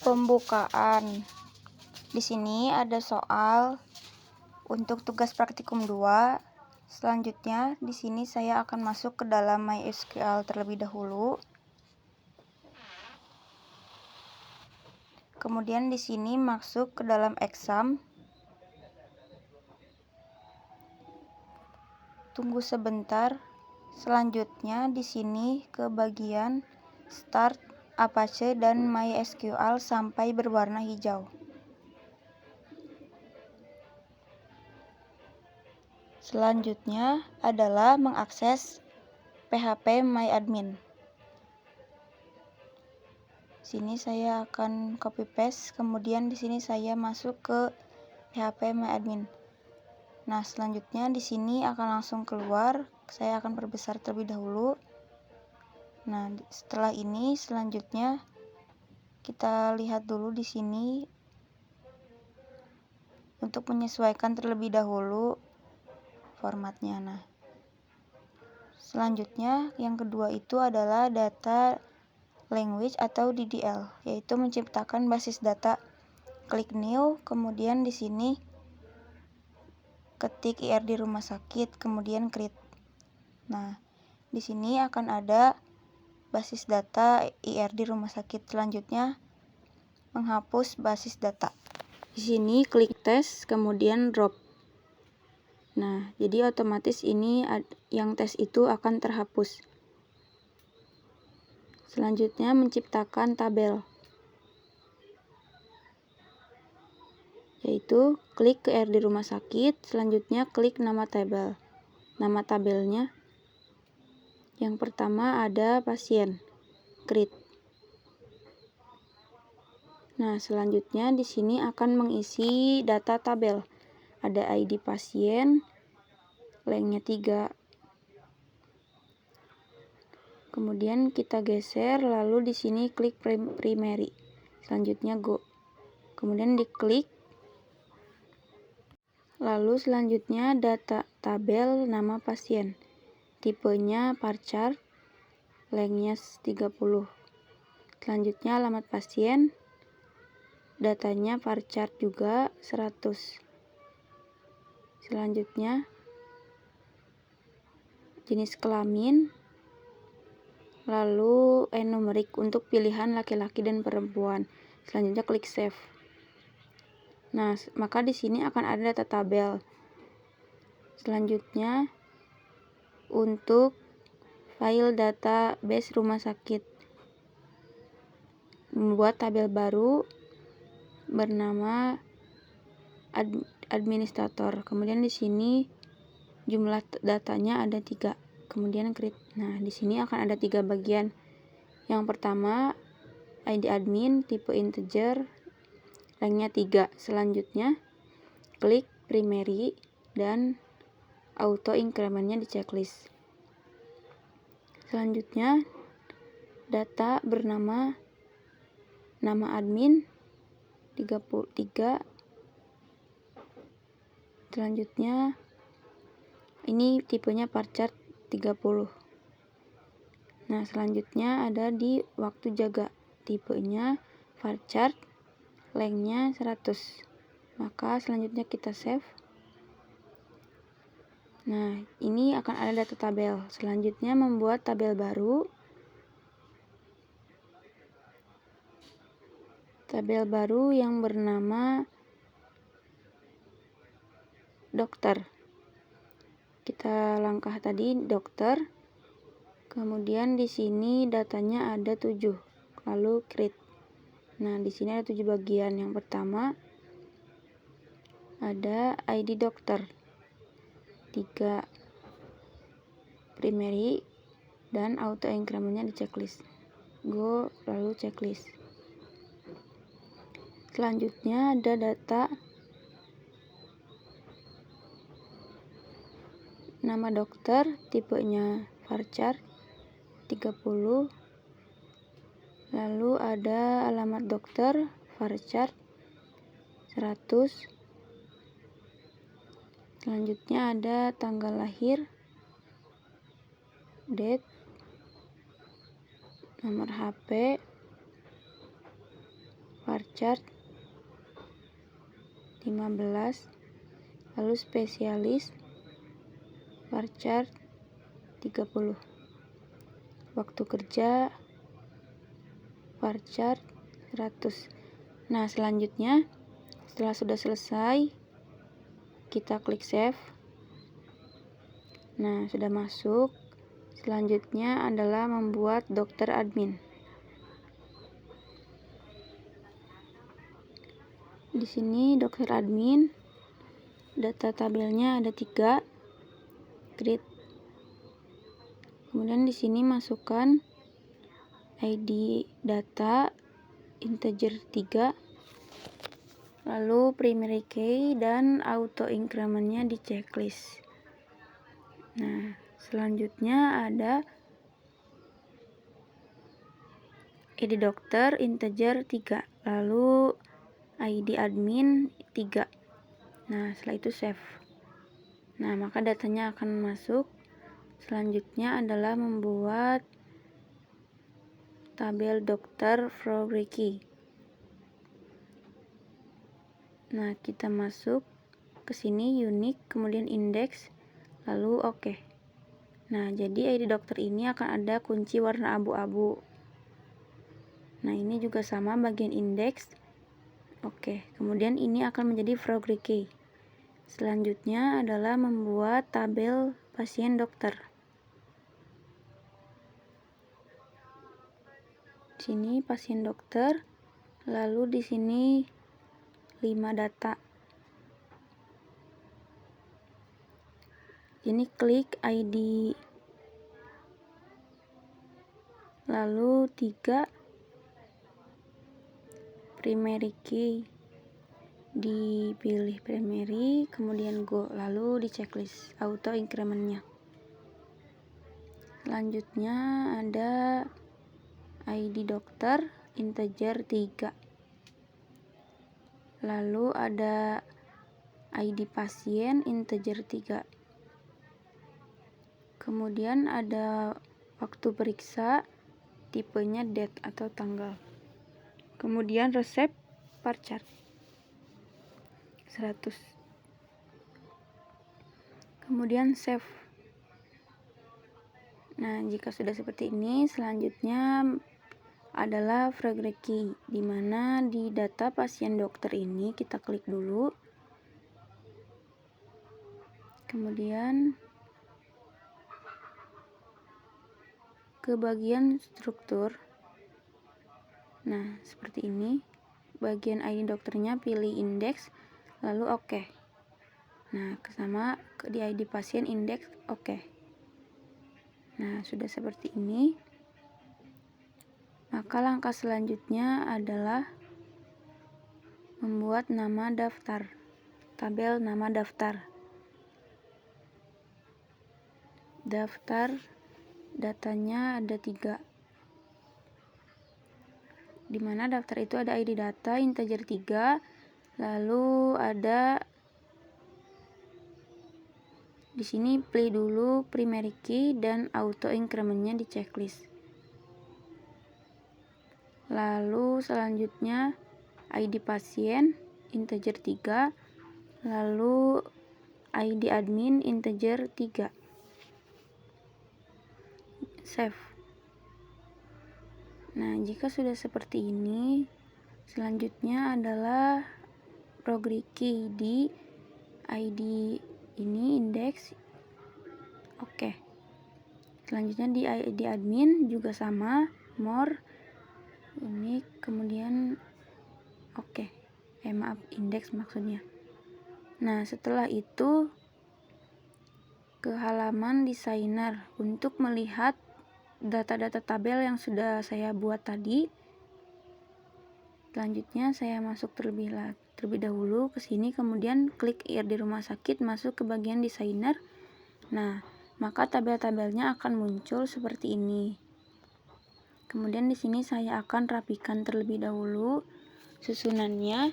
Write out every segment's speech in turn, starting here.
Pembukaan. Di sini ada soal untuk tugas praktikum 2. Selanjutnya di sini saya akan masuk ke dalam MySQL terlebih dahulu. Kemudian di sini masuk ke dalam exam. Tunggu sebentar. Selanjutnya di sini ke bagian Start, Apache dan MySQL sampai berwarna hijau. Selanjutnya adalah mengakses PHP MyAdmin. Sini saya akan copy paste, kemudian di sini saya masuk ke PHP MyAdmin. Nah, selanjutnya di sini akan langsung keluar. Saya akan perbesar terlebih dahulu. Nah, setelah ini selanjutnya kita lihat dulu di sini untuk menyesuaikan terlebih dahulu formatnya. Nah, selanjutnya yang kedua itu adalah data language atau DDL, yaitu menciptakan basis data. Klik new, kemudian di sini ketik IRD rumah sakit, kemudian create. Nah, di sini akan ada basis data IRD rumah sakit. Selanjutnya menghapus basis data. Di sini klik tes, kemudian drop. Nah, jadi otomatis ini yang tes itu akan terhapus. Selanjutnya menciptakan tabel, yaitu klik ke IRD rumah sakit, selanjutnya klik nama tabel. Nama tabelnya yang pertama ada pasien, create. Nah, selanjutnya di sini akan mengisi data tabel. Ada ID pasien, ranknya 3. Kemudian kita geser, lalu di sini klik primary. Selanjutnya go. Kemudian diklik. Lalu selanjutnya data tabel nama pasien. Tipenya bar chart, ranknya 30. Selanjutnya alamat pasien. Datanya bar chart juga 100. Selanjutnya jenis kelamin, lalu numerik untuk pilihan laki-laki dan perempuan. Selanjutnya klik save. Nah, maka di sini akan ada data tabel. Selanjutnya untuk file database rumah sakit, membuat tabel baru bernama administrator. Kemudian di sini jumlah datanya ada 3. Kemudian create. Nah, di sini akan ada 3 bagian. Yang pertama ID admin tipe integer, ranknya 3. Selanjutnya klik primary dan auto incrementnya di checklist. Selanjutnya data bernama nama admin 33. Selanjutnya ini tipenya bar chart 30. Nah, selanjutnya ada di waktu jaga, tipenya bar chart, ranknya 100. Maka selanjutnya kita save. Nah, ini akan ada data tabel. Selanjutnya membuat tabel baru. Tabel baru yang bernama dokter. Kita langkah tadi dokter. Kemudian di sini datanya ada 7. Lalu create. Nah, di sini ada 7 bagian. Yang pertama ada ID dokter 3, primary dan auto incrementnya di checklist. Go, lalu checklist. Selanjutnya ada data nama dokter, tipenya bar chart 30. Lalu ada alamat dokter, bar chart 100. Selanjutnya ada tanggal lahir, date, nomor HP, Parchart 15, lalu spesialis Parchart 30. Waktu kerja Parchart 100. Nah, selanjutnya setelah sudah selesai, kita klik save. Nah, sudah masuk. Selanjutnya adalah membuat dokter admin. Di sini dokter admin, data tabelnya ada 3, create. Kemudian di sini masukkan ID data integer 3, lalu primary key dan auto incrementnya di checklist. Nah, selanjutnya ada ID dokter integer 3, lalu ID admin 3. Nah, setelah itu save. Nah, maka datanya akan masuk. Selanjutnya adalah membuat tabel dokter progresi. Nah, kita masuk ke sini unique, kemudian indeks, lalu oke. Nah, jadi ID dokter ini akan ada kunci warna abu-abu. Nah, ini juga sama bagian indeks. Oke, kemudian ini akan menjadi progresi. Selanjutnya adalah membuat tabel pasien dokter. Di sini pasien dokter, lalu di sini 5 data. Ini klik ID, lalu 3 primary key, dipilih primary, kemudian go, lalu di checklist auto incrementnya. Selanjutnya ada ID dokter integer 3, lalu ada ID pasien integer 3, kemudian ada waktu periksa, tipenya date atau tanggal, kemudian resep Parchart 100, kemudian save. Nah, jika sudah seperti ini, selanjutnya adalah progresi, di mana di data pasien dokter ini kita klik dulu, kemudian ke bagian struktur. Nah, seperti ini. Bagian ID dokternya pilih indeks, lalu oke. Nah, sama di ID pasien indeks oke. Nah, sudah seperti ini. Maka langkah selanjutnya adalah membuat nama daftar, tabel nama daftar. Daftar datanya ada 3, di mana daftar itu ada ID data integer 3, lalu ada di sini play dulu primary key dan auto incrementnya di checklist. Lalu selanjutnya ID pasien integer 3, lalu ID admin integer 3. Save. Nah, jika sudah seperti ini, selanjutnya adalah progresi di ID ini indeks. Oke. Selanjutnya di ID admin juga sama, more, unique, kemudian oke. Maaf, indeks maksudnya. Nah, setelah itu ke halaman desainer untuk melihat data-data tabel yang sudah saya buat tadi. Selanjutnya saya masuk terlebih dahulu ke sini, kemudian klik IRD rumah sakit, masuk ke bagian desainer. Nah, maka tabel-tabelnya akan muncul seperti ini. Kemudian di sini saya akan rapikan terlebih dahulu susunannya.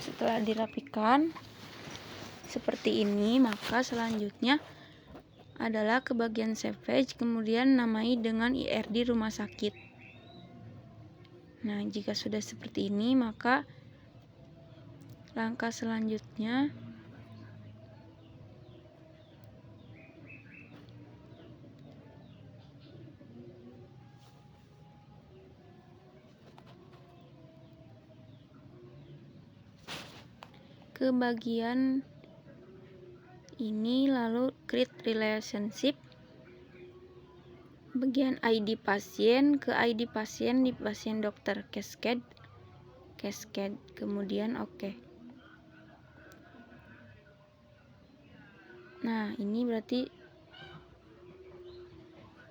Setelah dirapikan seperti ini, maka selanjutnya adalah ke bagian save page, kemudian namai dengan IRD rumah sakit. Nah, jika sudah seperti ini, maka langkah selanjutnya ke bagian ini, lalu create relationship, bagian ID pasien, ke ID pasien di pasien dokter, cascade, kemudian oke. Nah, ini berarti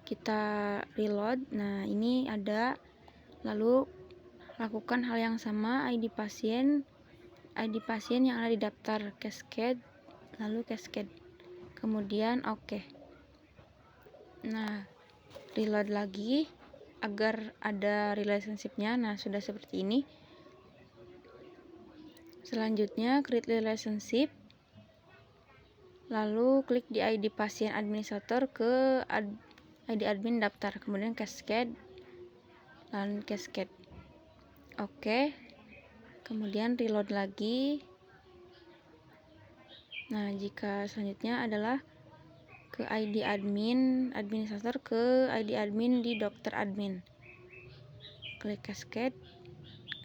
kita reload. Nah, ini ada, lalu lakukan hal yang sama, ID pasien yang ada di daftar cascade, lalu cascade, kemudian oke. Nah, reload lagi agar ada relationship-nya. Nah, sudah seperti ini. Selanjutnya create relationship, lalu klik di ID pasien administrator ke ID admin daftar, kemudian cascade dan cascade. Oke. Kemudian reload lagi. Nah, jika selanjutnya adalah ke ID admin administrator ke ID admin di dokter admin. Klik cascade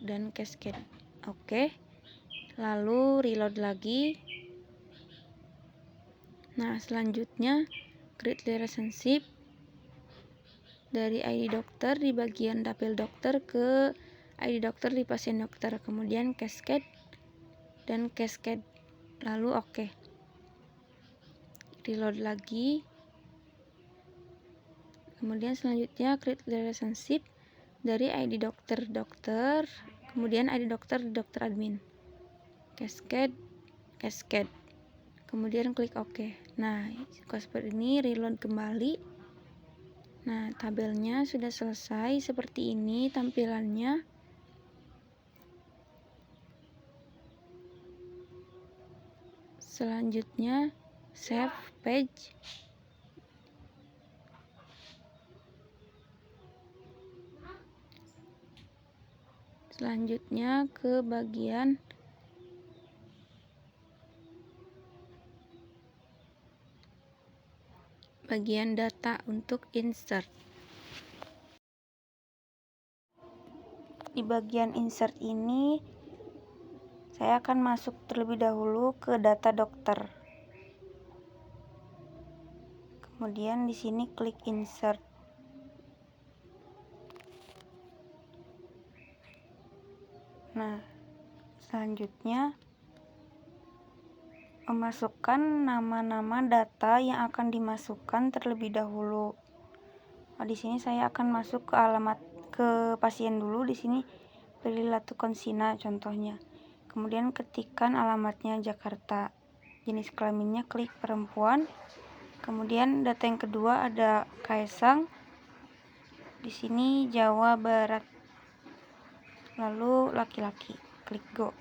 dan cascade. Oke. Lalu reload lagi. Nah, selanjutnya create relationship dari ID dokter di bagian dapil dokter ke ID dokter di pasien dokter, kemudian cascade dan cascade, lalu oke. Reload lagi. Kemudian selanjutnya create relationship dari ID dokter, kemudian ID dokter admin, cascade, kemudian klik OK. Nah, jika seperti ini, reload kembali. Nah, tabelnya sudah selesai. Seperti ini tampilannya. Selanjutnya save page. Selanjutnya ke bagian data untuk insert. Di bagian insert ini saya akan masuk terlebih dahulu ke data dokter. Kemudian di sini klik insert. Nah, selanjutnya memasukkan nama-nama data yang akan dimasukkan terlebih dahulu. Nah, di sini saya akan masuk ke pasien dulu. Di sini pilih Latukonsina contohnya. Kemudian ketikkan alamatnya Jakarta. Jenis kelaminnya klik perempuan. Kemudian data yang kedua ada Kaisang. Di sini Jawa Barat. Lalu laki-laki, klik go.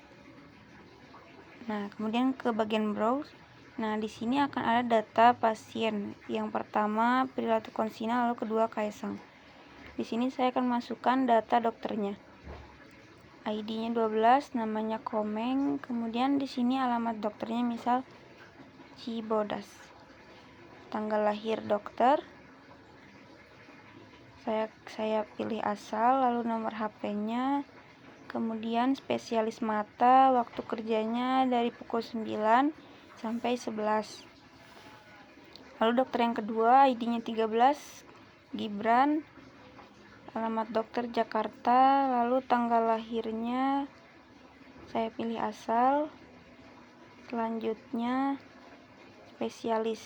Nah, kemudian ke bagian browse. Nah, di sini akan ada data pasien. Yang pertama Prilly Latukonsina, lalu kedua Kaisang. Di sini saya akan masukkan data dokternya. ID-nya 12, namanya Komeng. Kemudian di sini alamat dokternya misal Cibodas. Tanggal lahir dokter. Saya pilih asal, lalu nomor HP-nya. Kemudian spesialis mata, waktu kerjanya dari pukul 9 sampai 11. Lalu dokter yang kedua, ID-nya 13, Gibran. Alamat dokter Jakarta, lalu tanggal lahirnya saya pilih asal. Selanjutnya spesialis.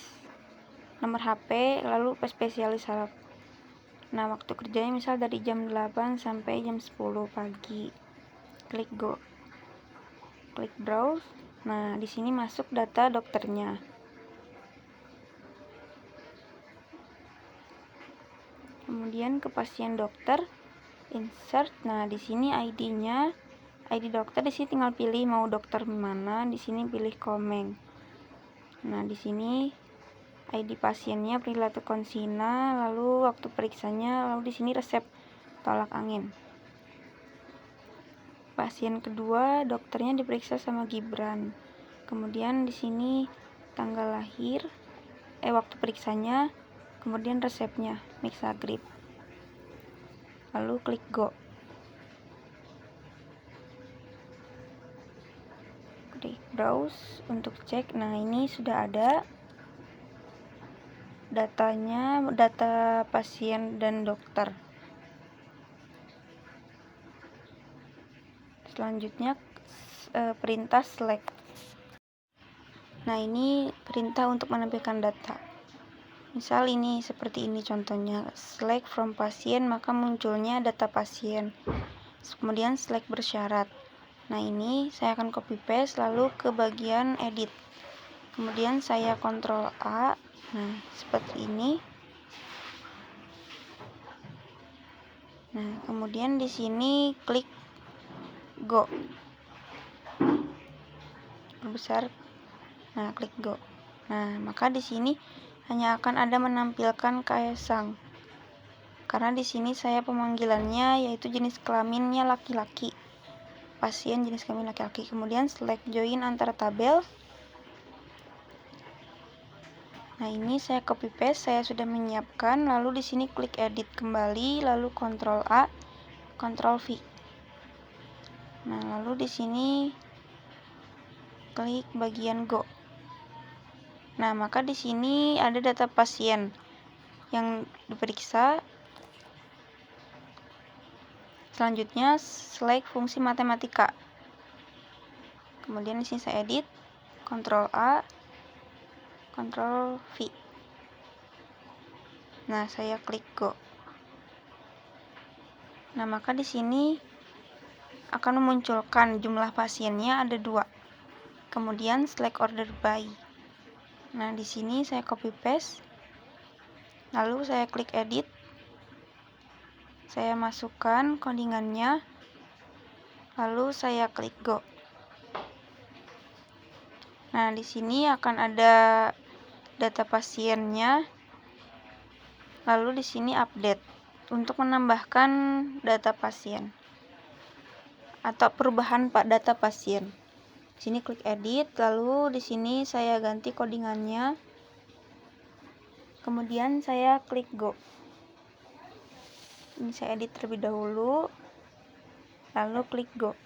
Nomor HP, lalu spesialis saraf. Nah, waktu kerjanya misal dari jam 8 sampai jam 10 pagi. Klik go. Klik browse. Nah, di sini masuk data dokternya. Kemudian ke pasien dokter, insert. Nah, di sini ID-nya, ID dokter di sini tinggal pilih mau dokter mana. Di sini pilih Komeng. Nah, di sini ID pasiennya Prilly Latuconsina, lalu waktu periksanya, lalu di sini resep tolak angin. Pasien kedua, dokternya diperiksa sama Gibran. Kemudian di sini tanggal lahir, waktu periksanya, kemudian resepnya Mixagrip. Lalu klik go. Klik browse untuk cek. Nah, ini sudah ada datanya, data pasien dan dokter. Selanjutnya perintah select. Nah, ini perintah untuk menampilkan data. Misal ini seperti ini contohnya, select from pasien, maka munculnya data pasien. Kemudian select bersyarat. Nah, ini saya akan copy paste lalu ke bagian edit. Kemudian saya Ctrl A. Nah, seperti ini. Nah, kemudian di sini klik go. Perbesar. Nah, klik go. Nah, maka di sini hanya akan ada menampilkan Kaesang. Karena di sini saya pemanggilannya yaitu jenis kelaminnya laki-laki. Pasien jenis kelamin laki-laki. Kemudian select join antara tabel. Nah, ini saya copy paste, saya sudah menyiapkan. Lalu di sini klik edit kembali, lalu Ctrl A, Ctrl V. Nah, lalu di sini klik bagian go. Nah, maka di sini ada data pasien yang diperiksa. Selanjutnya select fungsi matematika. Kemudian di sini saya edit, Ctrl A, Ctrl V. Nah, saya klik go. Nah, maka di sini akan memunculkan jumlah pasiennya ada 2. Kemudian select order by. Nah, di sini saya copy paste. Lalu saya klik edit. Saya masukkan codingannya. Lalu saya klik go. Nah, di sini akan ada data pasiennya. Lalu di sini update untuk menambahkan data pasien atau perubahan data pasien. Di sini klik edit, lalu di sini saya ganti codingannya. Kemudian saya klik go. Ini saya edit terlebih dahulu. Lalu klik go.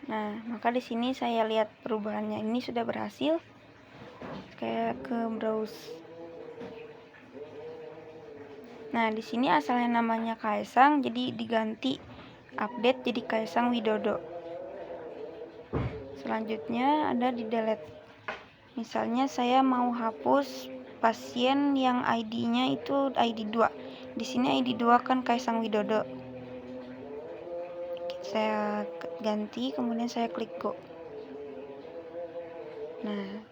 Nah, maka di sini saya lihat perubahannya. Ini sudah berhasil. Kayak ke browse. Nah, di sini asalnya namanya Kaesang, jadi diganti update jadi Kaesang Widodo. Selanjutnya ada di delete. Misalnya saya mau hapus pasien yang ID-nya itu ID 2. Di sini ID 2 kan Kaesang Widodo. Saya ganti, kemudian saya klik go. Nah,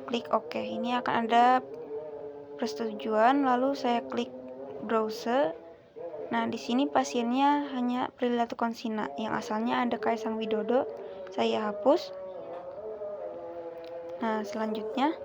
klik OK. Ini akan ada persetujuan, lalu saya klik browse. Nah, di sini pasiennya hanya Prilly Latuconsina, yang asalnya ada Kaesang Widodo. Saya hapus. Nah, selanjutnya